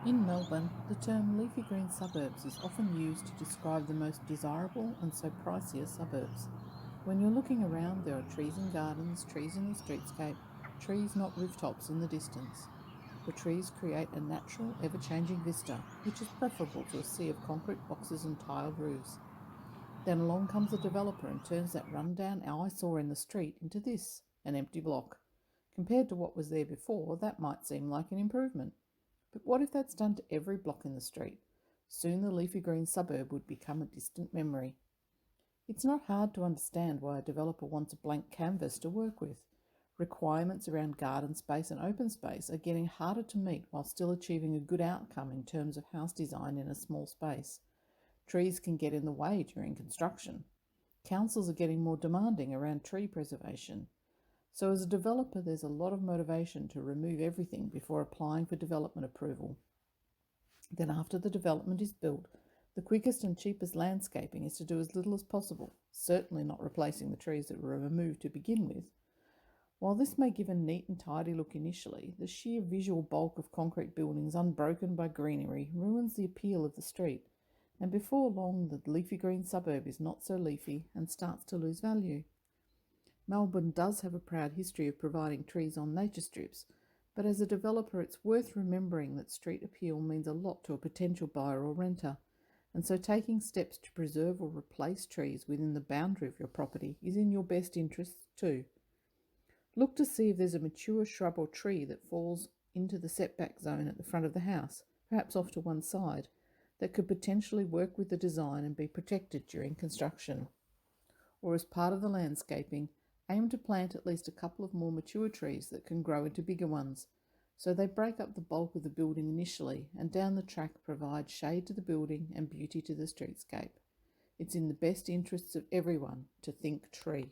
In Melbourne, the term leafy green suburbs is often used to describe the most desirable and so pricier suburbs. When you're looking around, there are trees in gardens, trees in the streetscape, trees not rooftops in the distance. The trees create a natural, ever changing vista, which is preferable to a sea of concrete boxes and tiled roofs. Then along comes a developer and turns that run-down eyesore in the street into this, an empty block. Compared to what was there before, that might seem like an improvement. But what if that's done to every block in the street? Soon the leafy green suburb would become a distant memory. It's not hard to understand why a developer wants a blank canvas to work with. Requirements around garden space and open space are getting harder to meet while still achieving a good outcome in terms of house design in a small space. Trees can get in the way during construction. Councils are getting more demanding around tree preservation. So, as a developer, there's a lot of motivation to remove everything before applying for development approval. Then, after the development is built, the quickest and cheapest landscaping is to do as little as possible, certainly not replacing the trees that were removed to begin with. While this may give a neat and tidy look initially, the sheer visual bulk of concrete buildings unbroken by greenery ruins the appeal of the street, and before long the leafy green suburb is not so leafy and starts to lose value. Melbourne does have a proud history of providing trees on nature strips, but as a developer it's worth remembering that street appeal means a lot to a potential buyer or renter, and so taking steps to preserve or replace trees within the boundary of your property is in your best interests too. Look to see if there's a mature shrub or tree that falls into the setback zone at the front of the house, perhaps off to one side, that could potentially work with the design and be protected during construction. Or as part of the landscaping, aim to plant at least a couple of more mature trees that can grow into bigger ones, so they break up the bulk of the building initially and down the track provide shade to the building and beauty to the streetscape. It's in the best interests of everyone to think tree.